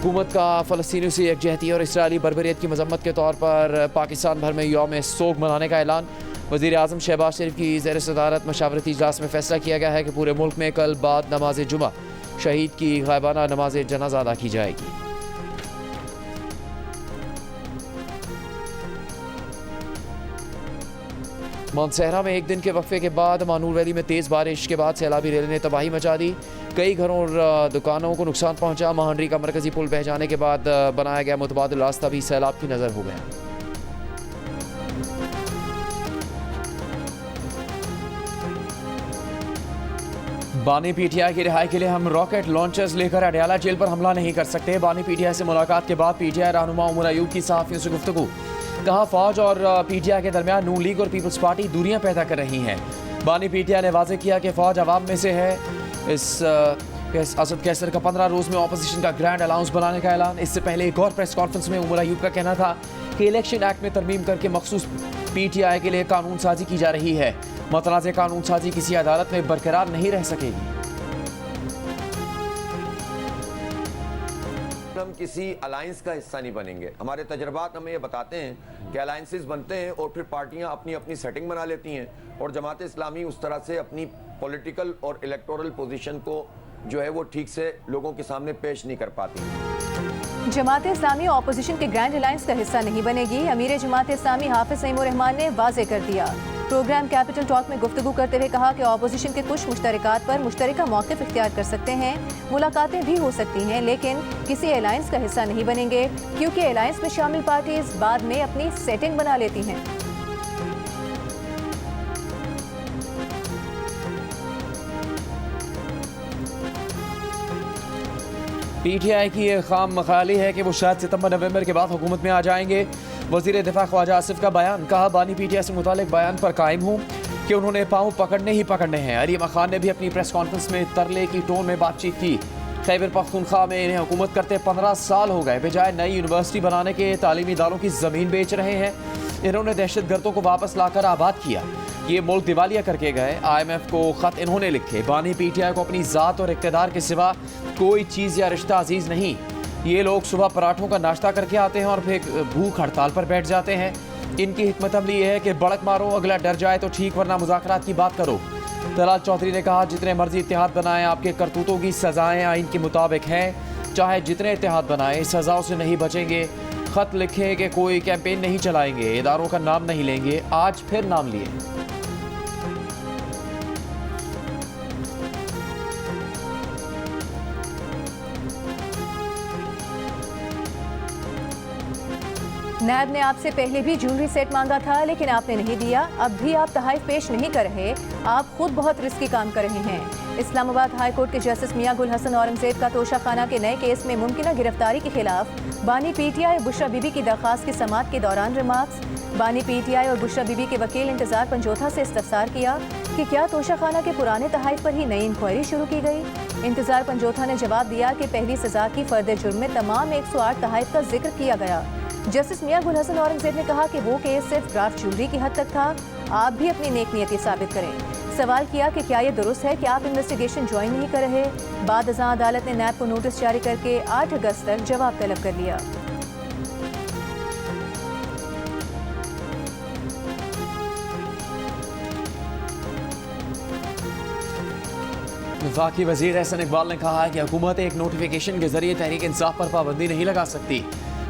हुकूमत का फ़लस्तीनियों से यकजहती और इसराइली बर्बरियत की मजम्मत के तौर पर पाकिस्तान भर में यौम सोग मनाने का ऐलान। वज़ीर आज़म शहबाज शरीफ की ज़ेर सदारत मशावरती इजलास में फ़ैसला किया गया है कि पूरे मुल्क में कल बाद नमाज जुमा शहीद की गायबाना नमाज जनाजा अदा की जाएगी। मानसहरा में एक दिन के वक्फे के बाद मानूर वैली में तेज़ बारिश के बाद सैलाबी रेल ने तबाही मचा दी। कई घरों और दुकानों को नुकसान पहुंचा। महानरी का मरकजी पुल बह जाने के बाद बनाया गया मुतबादिल रास्ता भी सैलाब की नज़र हो गया। बानी पीटीआई की रिहाई के लिए हम रॉकेट लॉन्चर्स लेकर अडयाला जेल पर हमला नहीं कर सकते। बानी पीटीआई से मुलाकात के बाद पीटीआई रहनुमा उमर अयूब की सहाफ़ियों से गुफ्तगू। कहा फौज और पीटीआई के दरमियान नून लीग और पीपल्स पार्टी दूरियां पैदा कर रही हैं। बानी पीटीआई ने वाज़ेह किया कि फौज अवाम में से है। असद कैसर का 15 रोज़ में ऑपोजिशन का ग्रैंड अलाउंस बनाने का ऐलान। इससे पहले एक और प्रेस कॉन्फ्रेंस में उमर अयूब का कहना था कि इलेक्शन एक्ट में तरमीम करके मखसूस पीटीआई के लिए कानून साजी की जा रही है। मतनाज़े कानून साजी किसी अदालत में बरकरार नहीं रह सकेगी। हम किसी अलायंस का हिस्सा नहीं बनेंगे। हमारे तजर्बात हमें ये बताते हैं कि अलायंसेस बनते हैं और फिर पार्टियां अपनी अपनी सेटिंग बना लेती हैं और जमात इस्लामी उस तरह से अपनी पॉलिटिकल और इलेक्टोरल पोजीशन को जो है वो ठीक से लोगों के सामने पेश नहीं कर पाती। जमात इस्लामी ऑपोजिशन के ग्रैंड अलायंस का हिस्सा नहीं बनेगी। अमीर जमात इस्लामी हाफिज सईमुर रहमान ने वाज़ेह कर दिया। प्रोग्राम कैपिटल टॉक में गुफ्तगू करते हुए कहा कि ऑपोजिशन के कुछ मुश्तरकात पर मुश्तरका मौक़िफ़ इख्तियार कर सकते हैं। मुलाकातें भी हो सकती हैं, लेकिन किसी अलायंस का हिस्सा नहीं बनेंगे क्योंकि अलायंस में शामिल पार्टीज बाद में अपनी सेटिंग बना लेती हैं। पीटीआई की ये खाम मखाली है कि वो शायद सितंबर नवंबर के बाद हुकूमत में आ जाएंगे। वज़ीर दिफा ख्वाजा आसिफ का बयान। कहा बानी पीटीआई से मुतालिक बयान पर कायम हूँ कि उन्होंने पाँव पकड़ने ही पकड़ने हैं। अलीमा खान ने भी अपनी प्रेस कॉन्फ्रेंस में तरले की टोन में बातचीत की। खैबर पख्तूनख्वा में इन्हें हुकूमत करते 15 साल हो गए। बजाय नई यूनिवर्सिटी बनाने के तालीमी इदारों की ज़मीन बेच रहे हैं। इन्होंने दहशत गर्दों को वापस लाकर आबाद किया। ये मुल्क दिवालिया करके गए। IMF को ख़त इन्होंने लिखे। बानी पीटीआई को अपनी ज़ात और इक़्तिदार के सिवा कोई चीज़ या रिश्ता अजीज़ नहीं। ये लोग सुबह पराठों का नाश्ता करके आते हैं और फिर भूख हड़ताल पर बैठ जाते हैं। इनकी हिकमत अमली ये है कि बड़क मारो, अगला डर जाए तो ठीक, वरना मुज़ाकरात की बात करो। तलाल चौधरी ने कहा जितने मर्जी इत्तेहाद बनाएं, आपके करतूतों की सज़ाएं आइन के मुताबिक हैं। चाहे जितने इत्तेहाद बनाएं, सज़ाओं से नहीं बचेंगे। ख़त लिखें कि कोई कैंपेन नहीं चलाएंगे, इदारों का नाम नहीं लेंगे। आज फिर नाम लिए। नैब ने आपसे पहले भी ज्वेलरी सेट मांगा था, लेकिन आपने नहीं दिया। अब भी आप तहाइफ पेश नहीं कर रहे। आप खुद बहुत रिस्की काम कर रहे हैं। इस्लामाबाद हाई कोर्ट के जस्टिस मियां गुल हसन औरंगजेब का तोशा खाना के नए केस में मुमकिना गिरफ्तारी के खिलाफ बानी पीटीआई और बुशरा बीबी की दरख्वास्त की समाअत के दौरान रिमार्क्स। बानी पीटीआई और बुशरा बीबी के वकील इंतजार पंजोथा से इस्तफसार किया कि क्या तोशा खाना के पुराने तहाइफ पर ही नई इंक्वायरी शुरू की गई। इंतजार पंजोथा ने जवाब दिया कि पहली सजा की फर्द जुर्म में तमाम 108 तहाइफ का जिक्र किया गया। जस्टिस मियां गुल हसन औरंगजेब ने कहा कि वो केस सिर्फ ड्राफ्ट ज्वेलरी की हद तक था। आप भी अपनी नेक नियति साबित करें। सवाल किया कि क्या ये दुरुस्त है कि आप इन्वेस्टिगेशन ज्वाइन नहीं कर रहे। बाद अज़ां अदालत ने नैब को नोटिस जारी करके 8 अगस्त तक जवाब तलब कर लिया। वफाकी वज़ीर एहसन इकबाल ने कहा है कि हुकूमत एक नोटिफिकेशन के जरिए तहरीक इंसाफ पर पाबंदी नहीं लगा सकती।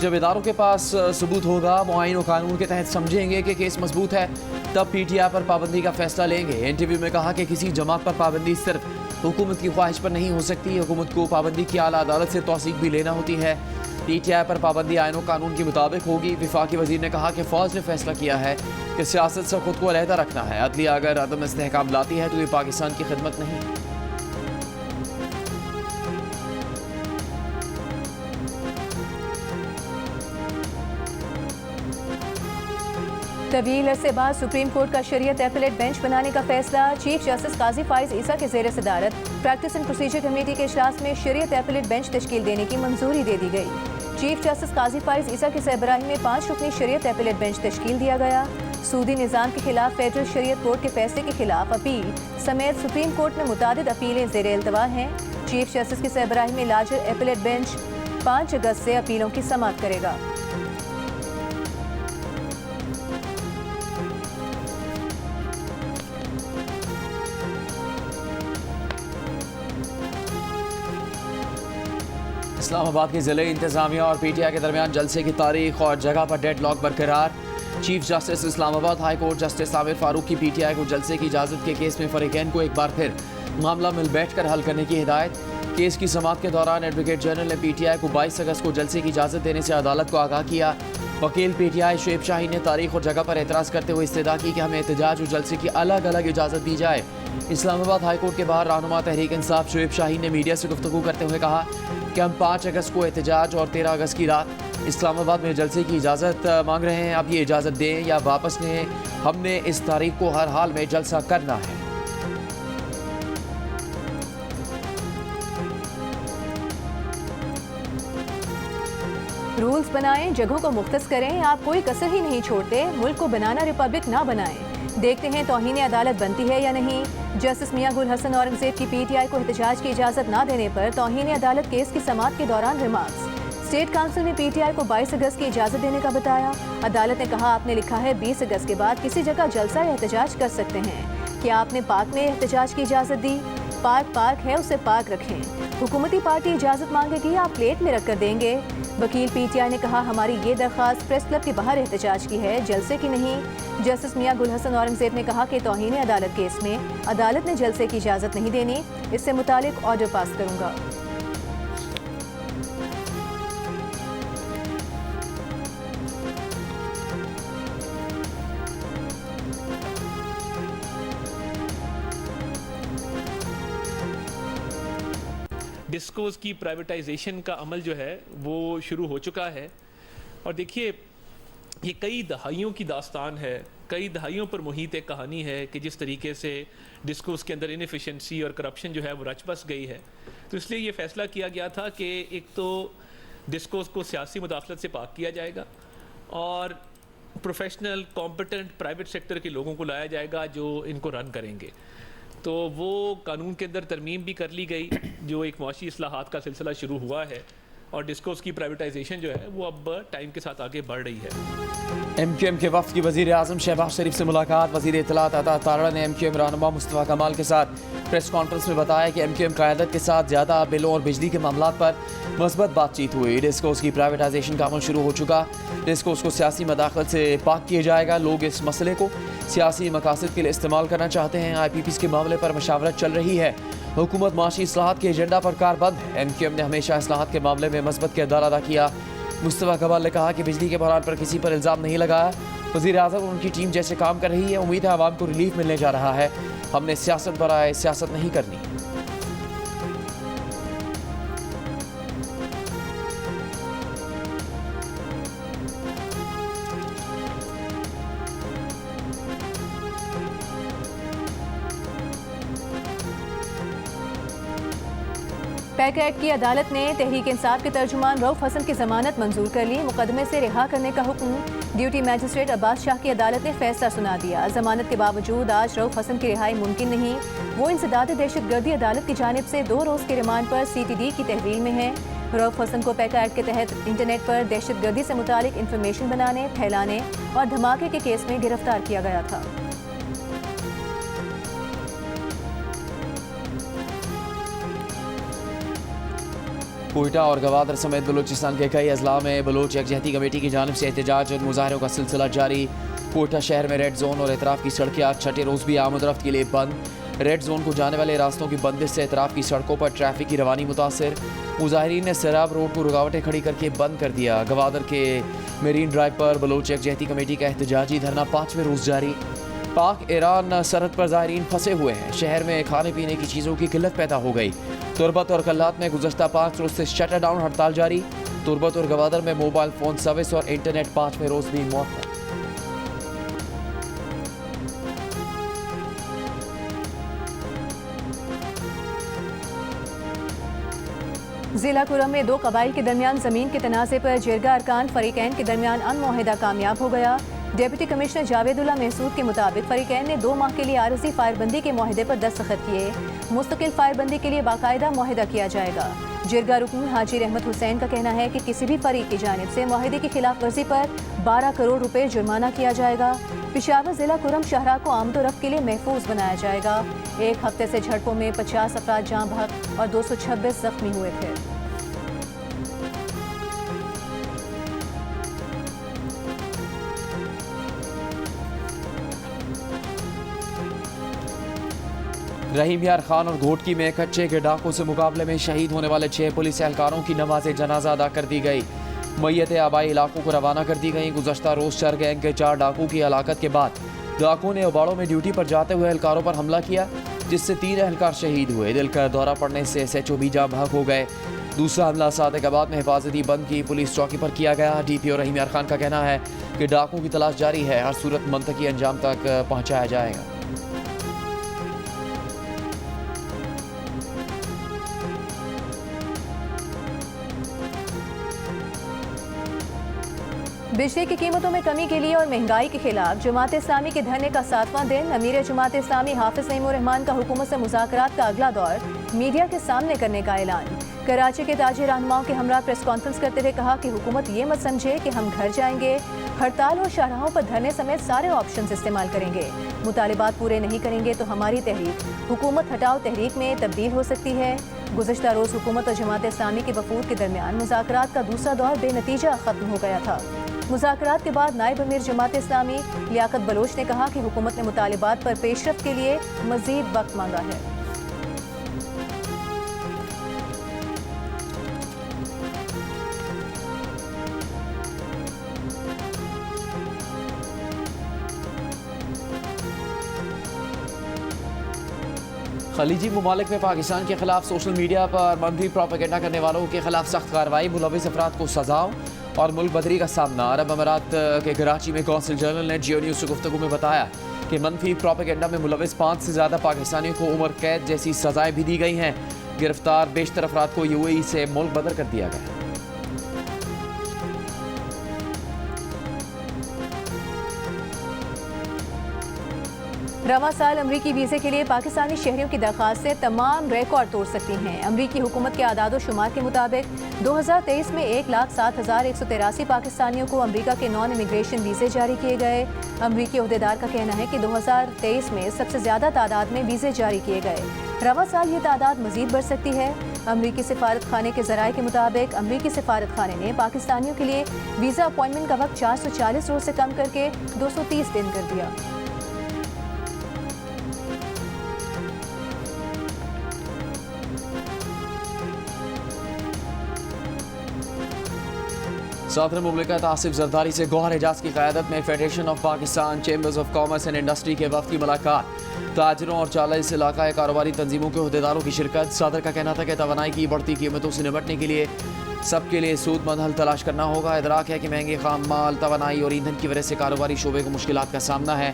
जब इदारों के पास सबूत होगा, वो आइन और कानून के तहत समझेंगे कि केस मजबूत है, तब पीटीआई पर पाबंदी का फैसला लेंगे। इंटरव्यू में कहा कि किसी जमात पर पाबंदी सिर्फ हुकूमत की ख्वाहिश पर नहीं हो सकती। हुकूमत को पाबंदी की आला अदालत से तौसीक भी लेना होती है। पीटीआई पर पाबंदी आइन और कानून के मुताबिक होगी। वफाकी वज़ीर ने कहा कि फ़ौज ने फैसला किया है कि सियासत से खुद को अलहदा रखना है। अदलिया अगर अदम इस्तेहकाम लाती है तो ये पाकिस्तान की खिदमत नहीं। तवील अरसे बाद सुप्रीम कोर्ट का शरीयत एपलेट बेंच बनाने का फैसला। चीफ जस्टिस काजी फाइज ईसा के ज़ेर सदारत प्रैक्टिस एंड प्रोसीजर कमेटी के इजलास में शरीयत एपलेट बेंच तश्कील देने की मंजूरी दे दी गई। चीफ जस्टिस काजी फाइज ईसा की सरबराही में 5 रुकनी शरीयत एपलेट बेंच तश्कील दिया गया। सूदी निज़ाम के खिलाफ फेडरल शरीयत कोर्ट के फैसले के खिलाफ अपील समेत सुप्रीम कोर्ट में मुतादिद अपीलें ज़ेर इल्तवा हैं। चीफ जस्टिस की सरबराही में लार्जर एपलेट बेंच 5 अगस्त से अपीलों की समाअत करेगा। इस्लामाबाद के ज़िले इंतज़ामिया और पीटीआई के दरमियान जलसे की तारीख और जगह पर डेडलॉक बरकरार। Chief justice Islamabad high court justice Aamir Farooq की पीटीआई को जलसे की इजाज़त के केस में फरीकैन को एक बार फिर मामला मिल बैठ कर हल करने की हिदायत। केस की समाअत के दौरान एडवोकेट जनरल ने पीटीआई को 22 अगस्त को जलसे की इजाज़त देने से अदालत को आगाह किया। वकील पीटीआई शुएब शाहीन ने तारीख और जगह पर एतराज़ करते हुए इस्तदा की कि हमें एहतजाज और जलसे की अलग अलग इजाज़त दी जाए। इस्लामाबाद हाई कोर्ट के बाहर रहनुमा तहरीक इंसाफ शुएब शाहीन ने मीडिया से गुफ्तगू करते हुए कहा कि हम 5 अगस्त को एहतजाज और 13 अगस्त की रात इस्लामाबाद में जलसे की इजाज़त मांग रहे हैं। अब ये इजाज़त दें या वापस लें, हमने इस तारीख को हर हाल में जलसा करना है। रूल्स बनाएं, जगहों को मुख्तस करें, आप कोई कसर ही नहीं छोड़ते। मुल्क को बनाना रिपब्लिक ना बनाएं। देखते हैं तौहीन अदालत बनती है या नहीं। जस्टिस मियां गुल हसन औरंगजेब की पीटीआई को एहतजाज की इजाज़त ना देने पर तौहीन अदालत केस की समाअत के दौरान रिमार्क्स। स्टेट काउंसिल ने पीटीआई को 22 अगस्त की इजाज़त देने का बताया। अदालत ने कहा आपने लिखा है 20 अगस्त के बाद किसी जगह जलसा या एहतजाज कर सकते हैं। क्या आपने पार्क में एहतजाज की इजाज़त दी? पार्क है, उसे पार्क रखें। हुकूमती पार्टी इजाज़त मांगेगी, आप प्लेट में रख कर देंगे। वकील पीटीआई ने कहा हमारी ये दरख्वास्त प्रेस क्लब के बाहर एहतजाज की है, जलसे की नहीं। जस्टिस मियां गुल हसन औरंगजेब ने कहा कि तौहीन अदालत केस में अदालत ने जलसे की इजाज़त नहीं देनी, इससे मुतालिक ऑर्डर पास करूंगा। डिस्कोस की प्राइवेटाइजेशन का अमल जो है वो शुरू हो चुका है। और देखिए ये कई दहाइयों की दास्तान है, कई दहाइयों पर मुहित एक कहानी है कि जिस तरीके से डिस्कोस के अंदर इनएफिशिएंसी और करप्शन जो है वो रच बस गई है। तो इसलिए ये फैसला किया गया था कि एक तो डिस्कोस को सियासी मुदाखलत से पाक किया जाएगा और प्रोफेशनल कॉम्पिटेंट प्राइवेट सेक्टर के लोगों को लाया जाएगा जो इनको रन करेंगे। तो वो कानून के अंदर तरमीम भी कर ली गई, जो एक मुआशी इस्लाहात का सिलसिला शुरू हुआ है और डिस्कोस की प्राइवेटाइजेशन जो है वो अब टाइम के साथ आगे बढ़ रही है। एमक्यूएम के वफ्द की वज़ीर आज़म शहबाज शरीफ से मुलाकात। वज़ीर इत्तलात अता तारा ने एमक्यूएम रहनुमा मुस्तफ़ा कमाल के साथ प्रेस कॉन्फ्रेंस में बताया कि एमक्यूएम क़यादत के साथ ज़्यादा बिलों और बिजली के मामलों पर मस्बत बातचीत हुई। डिस्कोस की प्राइवेटाइजेशन का अमल शुरू हो चुका। डिस्कोस को सियासी मदाखलत से पाक किया जाएगा। लोग इस मसले को सियासी मकासद के लिए इस्तेमाल करना चाहते हैं। IPPs के मामले पर मशावरत चल रही है। हुकूमत माशी इस्लाहात के एजेंडा पर कारबंद है। एमक्यूएम ने हमेशा इस्लाहात के मामले में मस्बत किरदार अदा किया। मुस्तफ़ा कमाल ने कहा कि बिजली के बहरान पर किसी पर इल्ज़ाम नहीं लगाया। वज़ीर आज़म और उनकी टीम जैसे काम कर रही है, उम्मीद है आवाम को रिलीफ मिलने जा रहा है। हमने सियासत बराए सियासत नहीं करनी। पैक एक्ट की अदालत ने तहरीक इंसाफ के तर्जुमान रऊफ हसन की जमानत मंजूर कर ली। मुकदमे से रिहा करने का हुक्म। ड्यूटी मैजिस्ट्रेट अब्बास शाह की अदालत ने फैसला सुना दिया। जमानत के बावजूद आज रऊफ हसन की रिहाई मुमकिन नहीं। वो इंसदाद दहशतगर्दी अदालत की जानिब से 2 रोज़ के रिमांड पर CTD की तहवील में है। रऊफ हसन को पैक एक्ट के तहत इंटरनेट पर दहशतगर्दी से मुतालिक इंफॉर्मेशन बनाने, फैलाने और धमाके के केस में गिरफ्तार किया गया था। कोयटा और गवादर समेत बलूचिस्तान के कई अजला में बलूच यकजहती कमेटी की जानिब से एहतजाज और मुजाहरों का सिलसिला जारी। कोयटा शहर में रेड जोन और एतराफ़ की सड़कें आज छठे रोज़ भी आमदरफ्त के लिए बंद। रेड जोन को जाने वाले रास्तों की बंदिश से एतराफ़ की सड़कों पर ट्रैफिक की रवानी मुतासर। मुजाहिरीन ने सराब रोड को रुकावटें खड़ी करके बंद कर दिया। गवादर के मेरीन ड्राइव पर बलूच यकजहती कमेटी का एहतजाजी धरना 5वें रोज़ जारी। पाक ईरान सरहद पर ज़ायरीन फंसे हुए हैं। शहर में खाने पीने की चीज़ों की किल्लत पैदा हो गई। तुरबत और कल्लात में गुज़श्ता 5 रोज़ से शटर डाउन हड़ताल जारी। तुरबत और गवादर में मोबाइल फ़ोन सर्विस और इंटरनेट 5वें रोज़ भी मुअत्तल। जिला कुरम में 2 कबाइल के दरमियान ज़मीन के तनाज़े पर जिरगा अरकान फरीकैन के दरमियान अनमुआहिदा कामयाब हो गया। डिप्टी कमिश्नर जावेदुल्ला महसूद के मुताबिक फरीकैन ने 2 माह के लिए आरजी फायरबंदी के मुआहदे पर दस्तखत किए। मुस्तकिल फायरबंदी के लिए बाकायदा मुआहदा किया जाएगा। जिरगा रुकन हाजी रहमत हुसैन का कहना है कि किसी भी फरीक की जानिब से मुआहदे की खिलाफ वर्जी पर 12 करोड़ रुपए जुर्माना किया जाएगा। पेशावर जिला कुरम शाहरा को आमदोरफ्त के लिए महफूज बनाया जाएगा। एक हफ्ते से झड़पों में 50 अफराद जाँ बहक और 226 जख्मी हुए थे। रहीम यार खान और घोटकी में कच्चे के डाकू से मुकाबले में शहीद होने वाले 6 पुलिस एहलकारों की नमाज जनाजा अदा कर दी गई। मैयत आबाई इलाकों को रवाना कर दी गई। गुज़श्ता रोज़ चर गैंग के 4 डाकू की हलाकत के बाद डाकू ने उबाड़ों में ड्यूटी पर जाते हुए एहलकारों पर हमला किया, जिससे 3 एहलकार शहीद हुए। दिल का दौरा पड़ने से SHO भी जाँ बहक हो गए। दूसरा हमला सादिकाबाद में हिफाजती बंद की पुलिस चौकी पर किया गया। DPO रहीम यार खान का कहना है कि डाकू की तलाश जारी है, हर सूरत मंतकी अंजाम तक पहुँचाया जाएगा। बिजली की कीमतों में कमी के लिए और महंगाई के खिलाफ जमात इस्लामी के धरने का 7वां दिन। अमीर जमात इस्लामी हाफिज नईमुर रहमान का हुकूमत से मुज़ाकरात का अगला दौर मीडिया के सामने करने का ऐलान। कराची के ताजी रहनुमाओं के हमरा प्रेस कॉन्फ्रेंस करते हुए कहा कि हुकूमत ये मत समझे कि हम घर जाएंगे, हड़ताल और शाहराहों पर धरने समेत सारे ऑप्शंस इस्तेमाल करेंगे। मुतालिबात पूरे नहीं करेंगे तो हमारी तहरीक हुकूमत हटाओ तहरीक में तब्दील हो सकती है। गुज़श्ता रोज़ हुकूमत और जमात इस्लामी के वफूद के दरमियान मुज़ाकरात का दूसरा दौर बेनतीजा ख़त्म हो गया था। मुज़ाकरात के बाद नायब अमीर जमात इस्लामी लियाकत बलोच ने कहा कि हुकूमत ने मुतालिबात पर पेशरफ्त के लिए मज़ीद वक्त मांगा है। खलीजी ममालिक में पाकिस्तान के खिलाफ सोशल मीडिया पर मनफी प्रोपेगेंडा करने वालों के खिलाफ सख्त कार्रवाई। मुलविस अफराद को सजाओं और मुल्क बदरी का सामना। अरब अमारात के कराची में कौंसिल जनरल ने GEO न्यूज़ से गुफ्तगू में बताया कि मनफी प्रोपेगेंडा में मुलविस 5 से ज़्यादा पाकिस्तानियों को उम्र कैद जैसी सजाएं भी दी गई हैं। गिरफ्तार बेशतर अफराद को UAE से मुल्क बदर कर दिया गया। रवा साल अमरीकी वीज़े के लिए पाकिस्तानी शहरियों की दरख्वास्तें तमाम रिकॉर्ड तोड़ सकती हैं। अमरीकी हुकूमत के आदाद शुमार के मुताबिक 2023 में 1,07,183 पाकिस्तानियों को अमरीका के नॉन इमिग्रेशन वीज़े जारी किए गए। अमरीकी अहदेदार का कहना है कि 2023 में सबसे ज़्यादा तादाद में वीज़े जारी किए गए। रवा साल ये तादाद मज़ीद बढ़ सकती है। अमरीकी सिफारत खाने के ज़राए के मुताबिक अमरीकी सिफारत खाने ने पाकिस्तानियों के लिए वीज़ा अपॉइंटमेंट का वक्त 440 रोज़ से कम करके 230 दिन कर दिया। सदर मुमलिकत आसिफ जरदारी से गौहर एजाज की क़यादत में federation of Pakistan chambers of commerce and industry के वफ़द की मुलाकात। ताजरों और 40 इलाक़ाई कारोबारी तंजीमों के अहदेदारों की शिरकत। सदर का कहना था कि तवानाई की बढ़ती कीमतों से निपटने के लिए सबके लिए सूदमंद हल तलाश करना होगा। इदराक है कि महंगे खाम माल, तवानाई और ईंधन की वजह से कारोबारी शोबे को मुश्किलात का सामना है।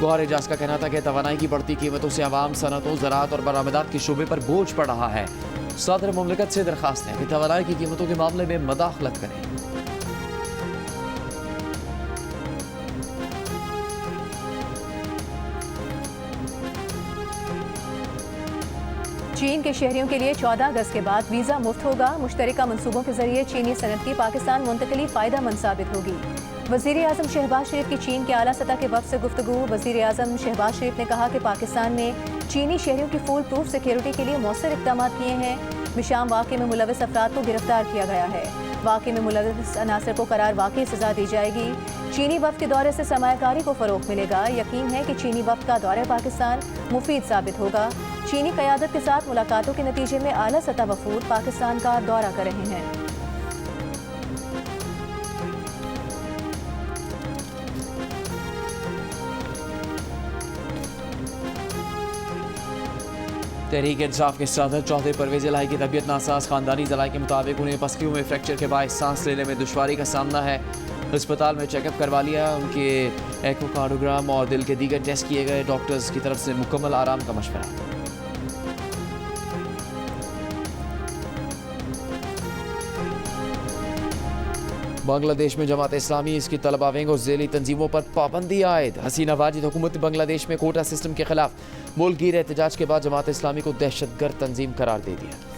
गौहर एजाज का कहना था कि तवानाई की बढ़ती कीमतों से आवाम, सनतों, ज़राअत और बरामदात के शोबे पर बोझ पड़ रहा है। सदर मुमलिकत से दरख्वास्त है कि तवानाई की कीमतों के मामले में मदाखलत करें। चीन के शहरियों के लिए 14 अगस्त के बाद वीज़ा मुफ्त होगा। मुश्तरका मनसूबों के जरिए चीनी सनत की पाकिस्तान मुंतकली फ़ायदेमंद साबित होगी। वज़ीर आज़म शहबाज शरीफ की चीन के आला सतह के वफ़द से गुफ्तगू। वज़ीर आज़म शहबाज शरीफ ने कहा कि पाकिस्तान ने चीनी शहरियों की फुल प्रूफ सिक्योरिटी के लिए मौसर इक़दाम किए हैं। मिशाम वाक़े में मुलविस अफराद को गिरफ्तार किया गया है। वाक़े में मुलविस अनासर को करार वाक़ई सज़ा दी जाएगी। चीनी वफ़द के दौरे से सरमायाकारी को फ़रोग़ मिलेगा। यकीन है कि चीनी वफ़द का दौरा पाकिस्तान मुफीद साबित होगा। चीनी क़यादत के साथ मुलाकातों के नतीजे में आला सतह वफ़ूद पाकिस्तान का दौरा कर रहे हैं। तहरीक इंसाफ के सदर चौधरी परवेज़ इलाही की तबीयत नासाज। ख़ानदानी ज़राए के मुताबिक उन्हें पसलियों में फ्रैक्चर के बायस सांस लेने में दुश्वारी का सामना है। अस्पताल में चेकअप करवा लिया। उनके एकोकार्डियोग्राम और दिल के दीगर टेस्ट किए गए। डॉक्टर्स की तरफ से मुकम्मल आराम का मशवरा। बांग्लादेश में जमात इस्लामी इसकी तलबा विंग और ज़ैली तंजीमों पर पाबंदी आयद। हसीना वाजिद हुकूमत बांग्लादेश में कोटा सिस्टम के खिलाफ मुल्क गिर एहतजाज के बाद जमात इस्लामी को दहशतगर्द तंजीम करार दे दिया।